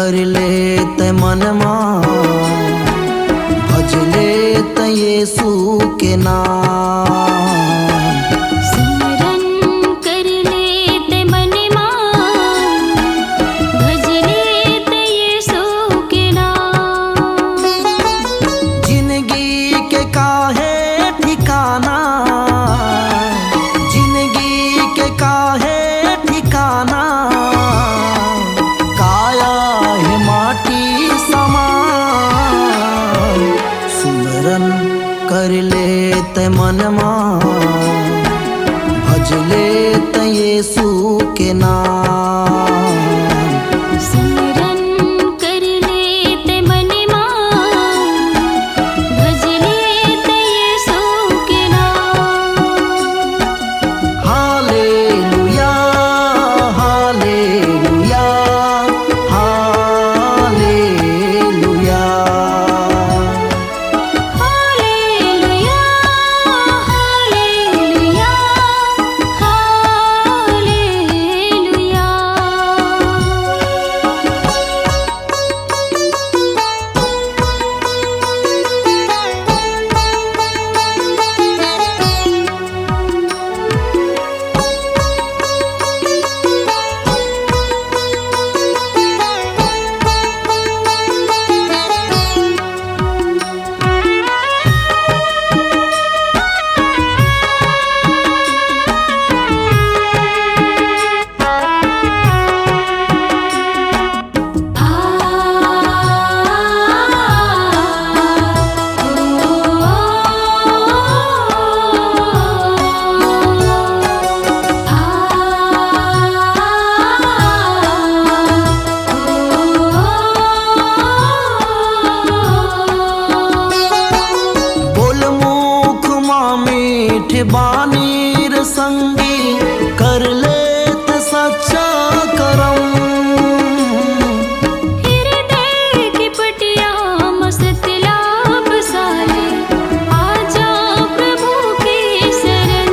कर ले ते मनमा, भज ले ते यीशु के नाम। सिमरन कर ले ते मनमा, भज ले ते यीशु के नाम। जिंदगी के काहे ठिकाना, जिंदगी के काहे ठिकाना, काया है माटी समान। सुमरन कर ले ते मनमा, भज ले ते यीशु के नाम। सिमरन कर ले ते मनमा, भज ले ते यीशु के नाम। Hallelujah hallelujah hallelujah. Hallelujah hallelujah hallelujah. बोल मुख माँ मीठ बानीर संगी, कर ले ते सच्चा करम। हृदय की पटिया मस्त लाभ साले, आजा प्रभु की शरण।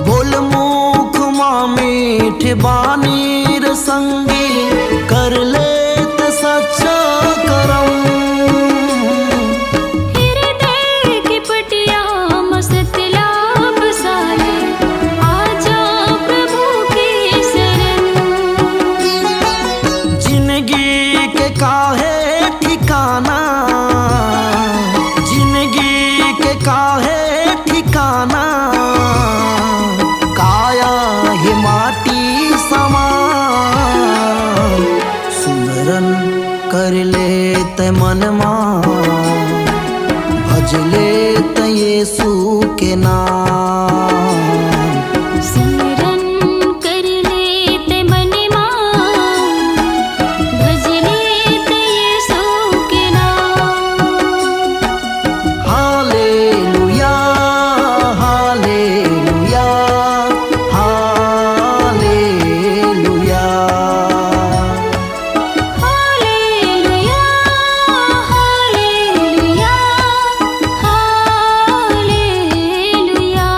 बोल मुख माँ मीठ बानीर संगी, कर ले ते सच्चा करम। हृदय की पटिया मस्त लाभ साले, आजा प्रभु की शरण। जिंदगी के काहे ठिकाना, जिंदगी के काहे ठिकाना, काया है माटी समान। सुमरन कर ले ते मनमा, भज ले ते यीशु के नाम। सिमरन कर ले ते मनमा, भज ले ते यीशु के नाम। Hallelujah hallelujah hallelujah. Hallelujah hallelujah hallelujah.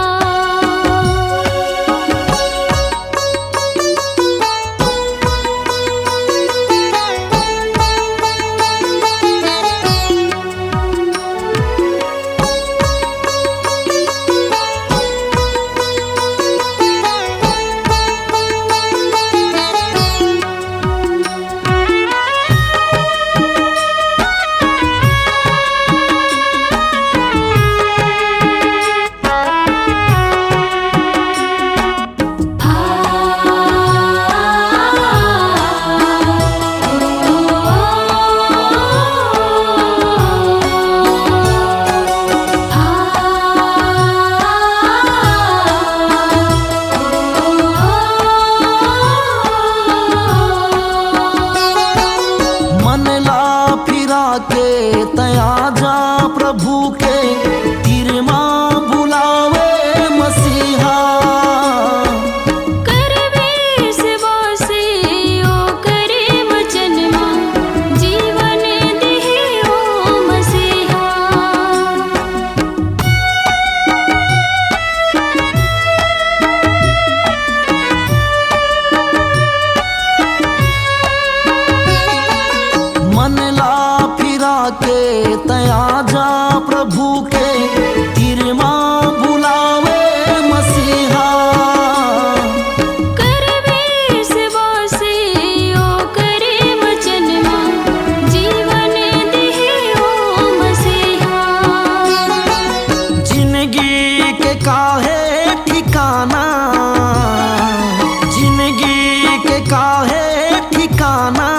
तया जा प्रभु के तिरमा बुलावे मसीहा। करवे सेवा से ओ करे वचन मां जीवन देहे ओ मसीहा। जिंदगी के काहे ठिकाना, जिंदगी के काहे ठिकाना,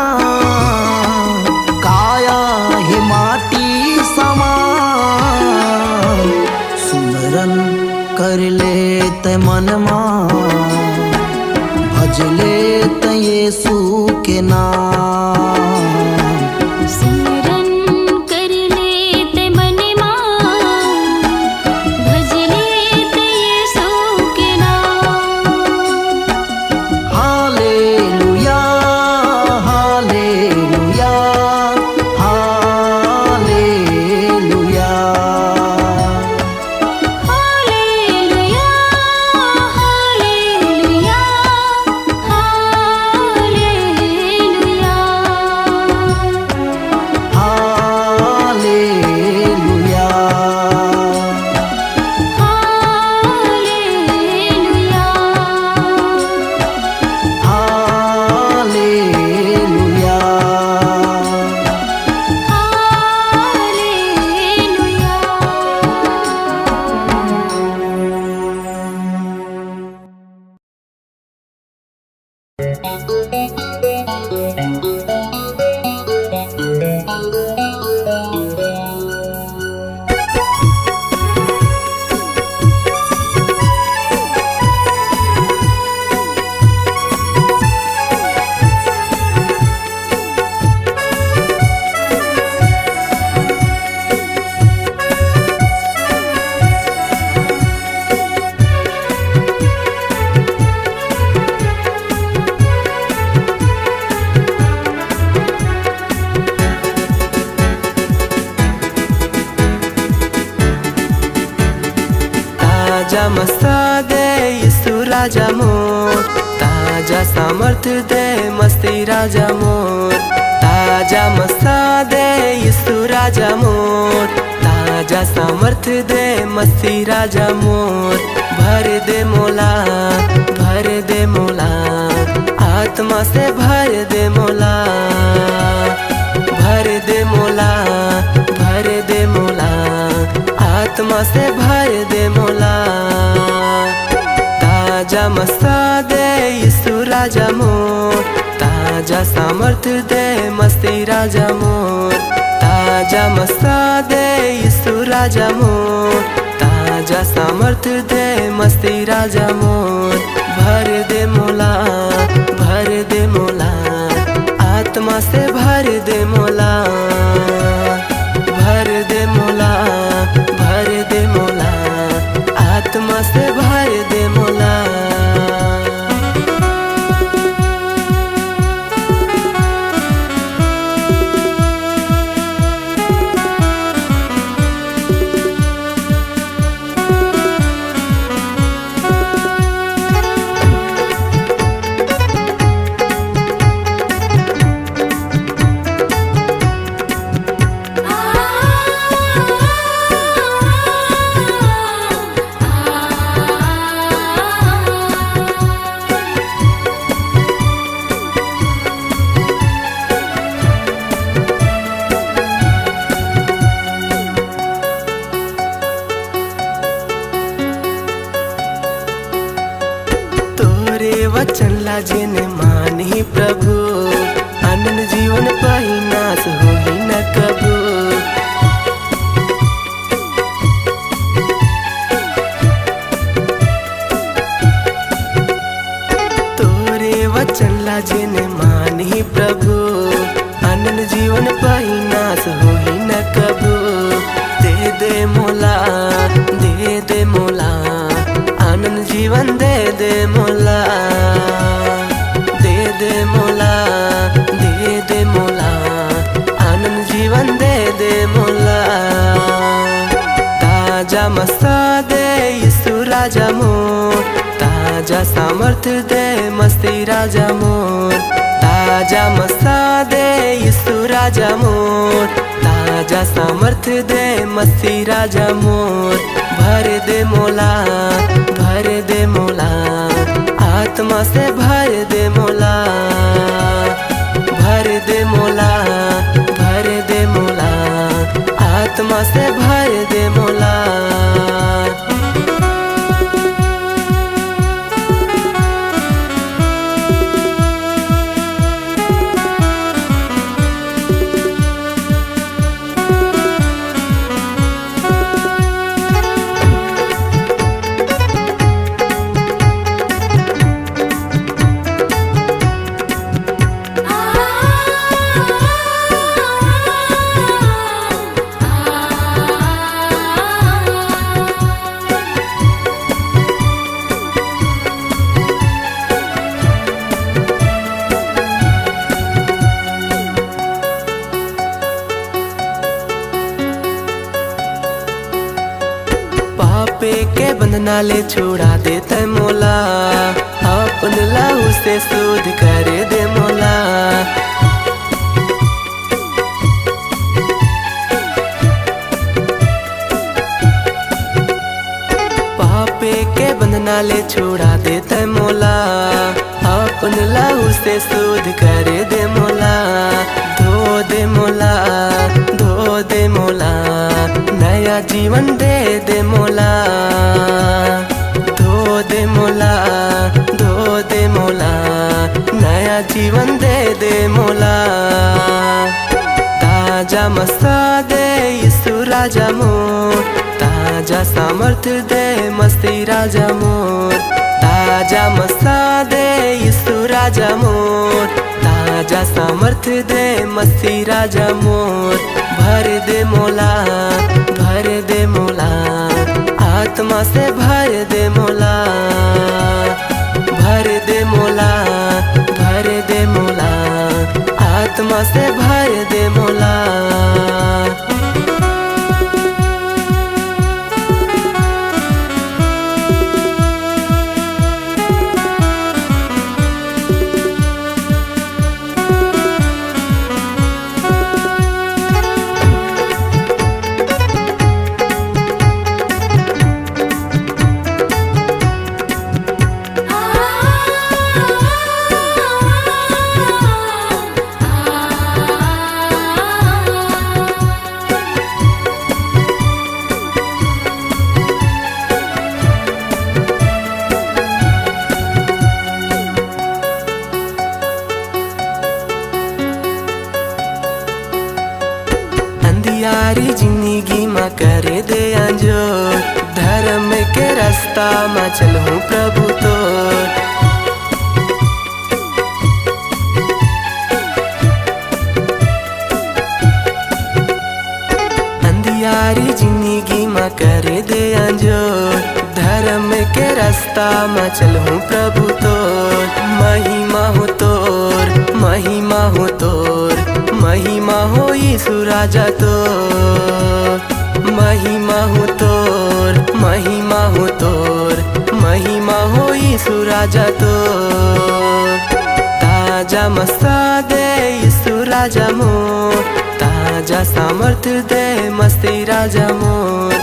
काया ही माटी समान। सुमरन कर ले ते मनमा, भज ले ते यीशु के नाम। सिमरन कर लेते मन मां, भज लेते यीशु के नाम। Hallelujah hallelujah hallelujah. Hallelujah hallelujah hallelujah. Hallelujah hallelujah ताजा मस्ता दे यीशु राजा मोर, ताजा सामर्थ दे मस्ती राजा मोर। ताजा मस्ता दे यीशु राजा मोर, ताजा सामर्थ दे मस्ती राजा मोर। भर दे मोला, भर दे मोला, आत्मा से भर दे मोला। भर दे मोला, भर दे मोला, आत्मा से भर दे मोला। ताजा मस्ता दे यीशु राजा मोर, ताजा सामर्थ दे मस्ती राजा मोर। ताजा मस्ता दे यीशु राजा मोर, ताजा सामर्थ दे मस्ती राजा मोर। भर दे मोला, भर दे मोला, आत्मा से भर दे मोला। भर दे मोला, भर दे मोला, आत्मा से भर दे मोला। वचन लाजेने मानी प्रभु, आनंद जीवन पाई नाश हो ही न कबू। तोरे वचन लाजेने मानी प्रभु, आनंद जीवन पाई नाश हो ही न कबू। दे दे मोला, दे दे मोला, आनंद जीवन दे दे मोला। दे दे मोला, दे दे मोला, आनंद जीवन दे दे मोला। ताजा मस्ता दे यीशु राजा मोर, ताजा सामर्थ दे मस्ती राजा मोर। ताजा मस्ता दे यीशु राजा मोर, ताजा सामर्थ सामर्थ्य दे मसीह राजा मोर, भर दे मोला, भर दे मोला, आत्मा से भर दे मोला, भर दे मोला, भर दे मोला, आत्मा से भर दे मोला। पापे के बंधना ले छुड़ा देते मोला, अपन लहू से शुद्ध कर दे मोला। पापे के बंधना ले छुड़ा देते मोला, अपन लहू से शुद्ध कर दे मोला। धो दे मोला, धो दे मोला, नया जीवन दे दे मोला। धो दे मोला, धो दे मोला, नया जीवन दे दे मोला। ताजा मसा दे यीशु राजा मोर, ताजा सामर्थ्य दे मसीह राजा मोर। ताजा मसा दे यीशु राजा मोर, ताजा सामर्थ्य दे मसीह राजा मोर। भर दे मोला, भर दे मोला, आत्मा से भर दे मोला। भर दे मोला, भर दे मोला, आत्मा से भर दे मोला। अंधियारी जिंदगी में करे दे अंजोर, धर्म के रास्ता में चलूं प्रभु तोर। अंधियारी जिंदगी में करे दे अंजोर, धर्म के रास्ता में चलूं प्रभु तोर। महिमा हो तोर, महिमा हो तोर, महिमा हो यीशु राजा तोर। महिमा हो तोर, महिमा हो तोर, महिमा हो यीशु राजा तोर। ताजा मसा दे यीशु राजा मोर, ताजा सामर्थ्य दे मसीह राजा मोर।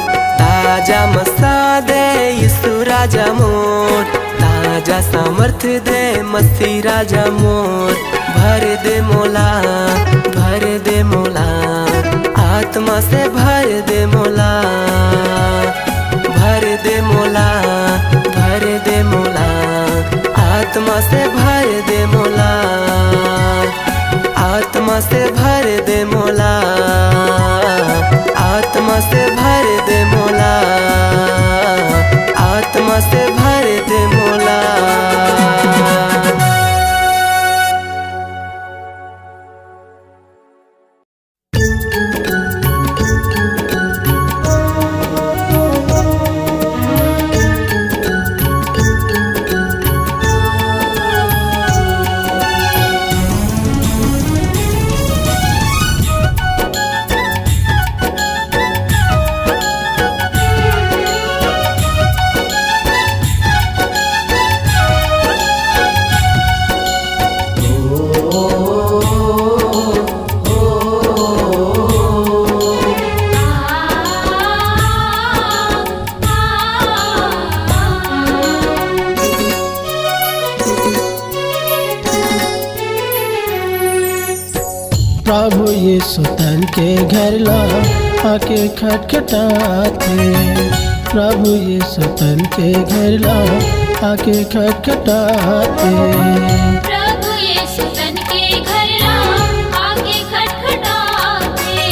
ताजा मसा दे यीशु राजा मोर, ताजा सामर्थ्य दे मसीह राजा मोर। भर दे मोला, भर दे मोला, आत्मा से भर दे मोला। भर दे मोला, भर दे मोला, आत्मा से भर दे मोला। आत्मा से भर दे मोला, आत्मा से भर दे मोला, आत्मा से भर दे मोला। यीशु तन के घर ला आके खटखटाते। प्रभु यीशु तन के घर ला आके खटखटाते। प्रभु यीशु तन के घर ला आके खटखटाते।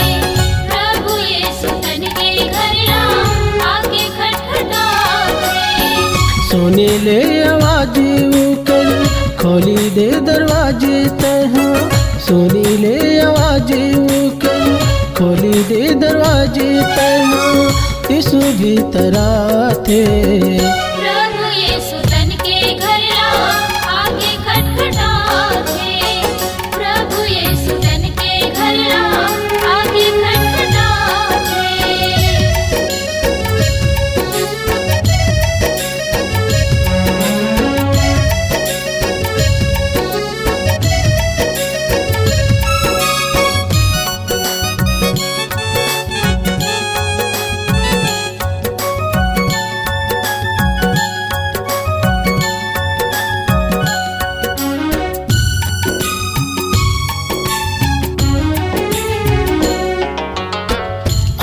प्रभु यीशु तन के घर ला आके खटखटाते। सुनी ले आवाज ऊकर खोली दे दरवाजे तहाँ। सुनी ले आवाज ऊकर खोली दे दरवाजे तहाँ। यीशु भीतर आते। प्रभु यीशु तन के घर ला आके खटखटाते। प्रभु यीशु तन के घर ला आके खटखटाते।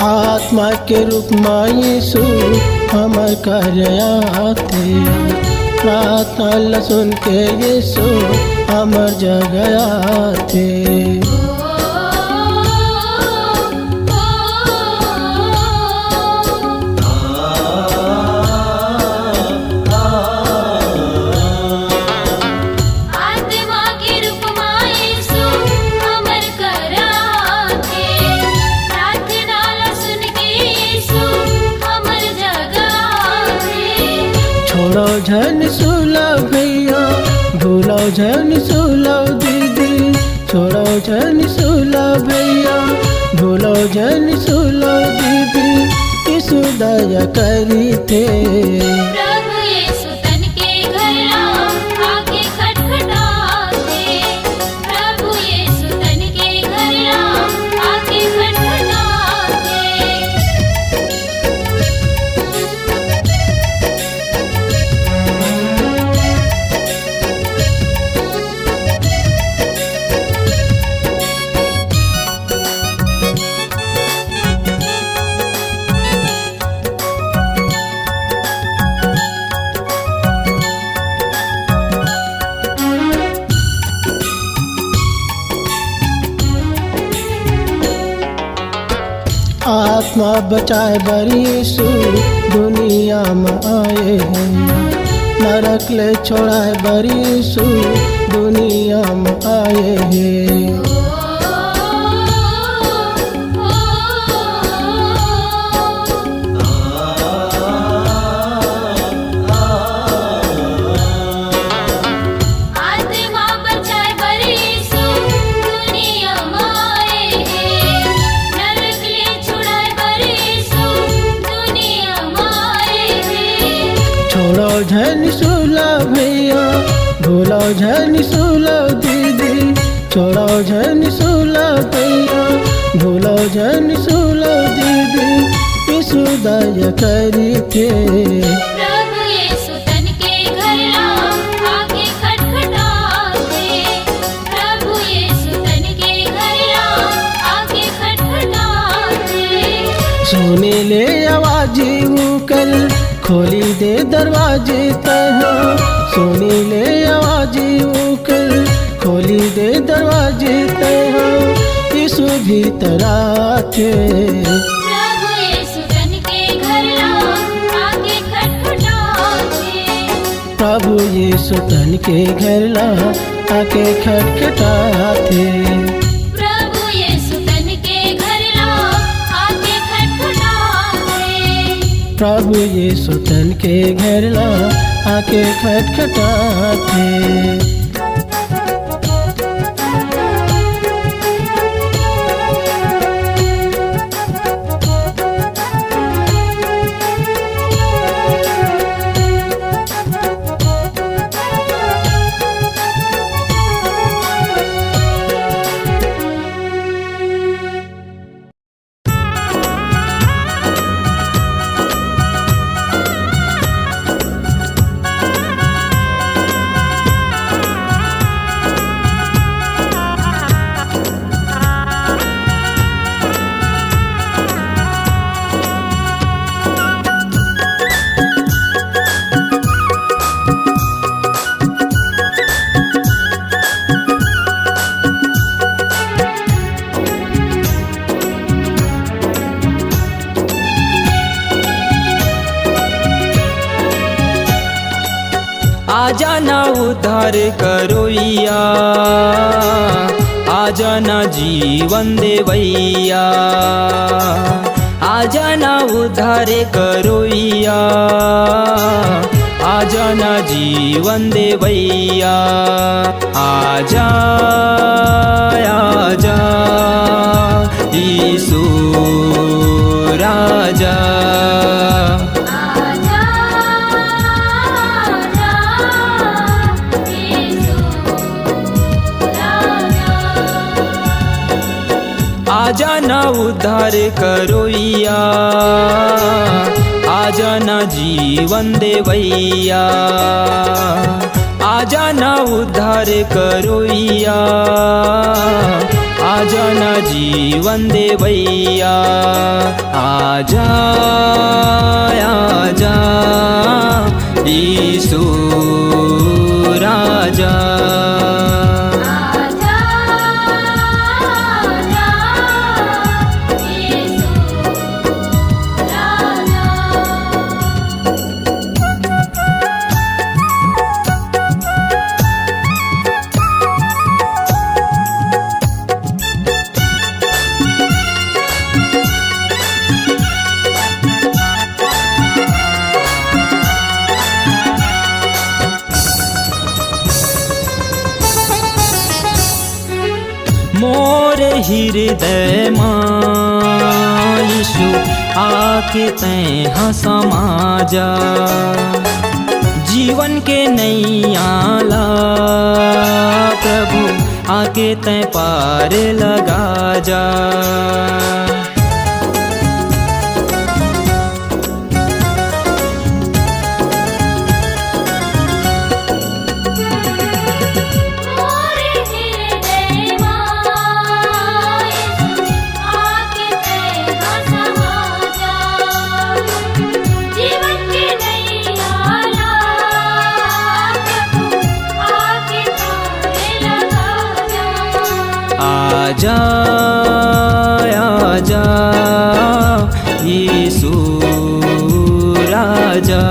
आत्मा के रूप में यीशु हमर घर आते। प्रार्थना ला सुन के यीशु हमर जगह आते। आत्मा के रूप में यीशु हमर घर आते। प्रार्थना ला सुन के यीशु हमर जगह आते। छोड़ो झन सुला भैया भूलो झन सुला दीदी। छोड़ो झन सुला भैया भूलो झन सुला दीदी। यीशु दया करी थे। प्रभु यीशु तन के घर ला आके खटखटाते। प्रभु यीशु तन के घर ला आके खटखटाते। आत्मा बचाए बर यीशु दुनिया में आए हैं। नरक ले छोड़ाए बर यीशु दुनिया में आए हैं। आत्मा बचाए बर यीशु दुनिया में आए हैं। नरक ले छुड़ाए बर यीशु दुनिया में आए हैं। छोड़ो झन सुला भैया भूलो झन सुला दीदी। छोड़ो झन सुला भैया भूलो झन सुला दीदी। यीशु दया करी थे। प्रभु यीशु तन के घर ला आके खटखटाते। प्रभु यीशु तन के घर ला आके खटखटाते। सुने ले आवाज ऊकर खोली दे दरवाजे तहाँ। सुने ले आवाज ऊकर खोली दे दरवाजे तहाँ। यीशु भीतर आते। प्रभु यीशु तन के घर ला आके खटखटाते। प्रभु यीशु तन के घर ला आके खटखटाते। प्रभु यीशु तन के घर ला आके खटखटाते। प्रभु यीशु तन के घर ला आके खटखटाते। आजा ना उद्धार करोइया, आजा ना जीवन देवैया, आजा ना उद्धार करोइया, आजा ना जीवन देवैया। आजा आजा यीशु राजा, आजा ना उद्धार करोइया, आजा ना जीवन देवैया, आजा ना उद्धार करोइया, आजा ना जीवन देवैया। आजा आजा यीशु राजा, मोरे हृदय मां यीशु आके तैं समा जा, जीवन के नैया ला प्रभु आके तैं पार लगा जा। आजा आजा यीशु राजा,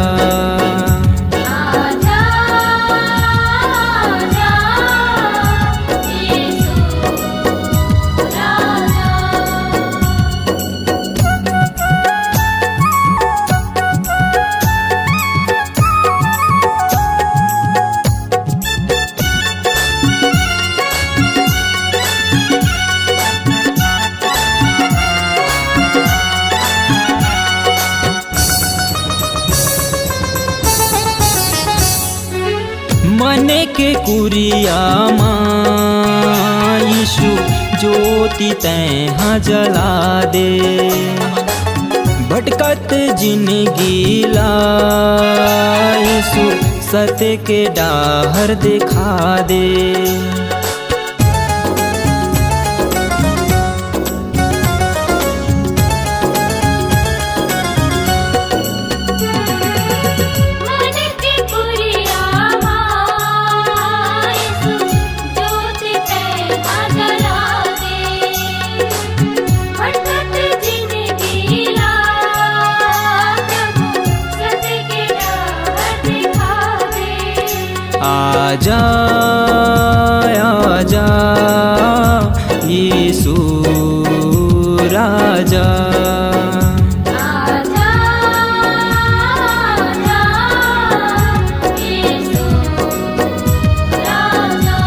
आजा आजा यीशु राजा। मने के कुरिया मां यीशु ज्योति तैं जला दे, भटकत जिंदगी ला यीशु सत्य के डाहर दिखा दे। आजा आजा यीशु राजा, आजा आजा यीशु राजा।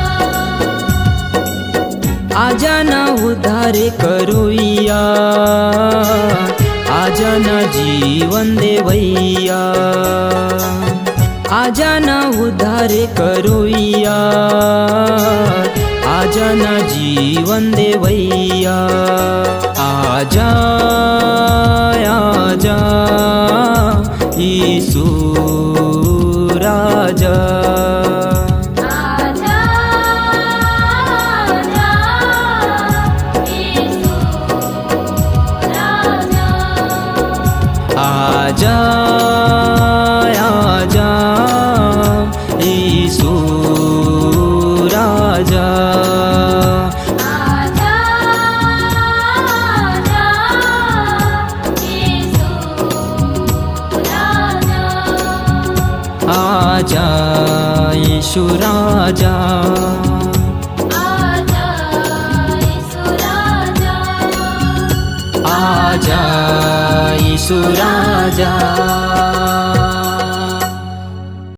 आजा ना उद्धार करोइया, आजा ना जीवन देवैया, आजा ना उद्धार करोइया, आजा ना जीवन देवैया। आजा आजा यीशु राजा, आजा आजा यीशु राजा, आजा आजा यीशु राजा, आजा आजा यीशु राजा, आजा यीशु राजा, आजा यीशु राजा, आजा यीशु राजा।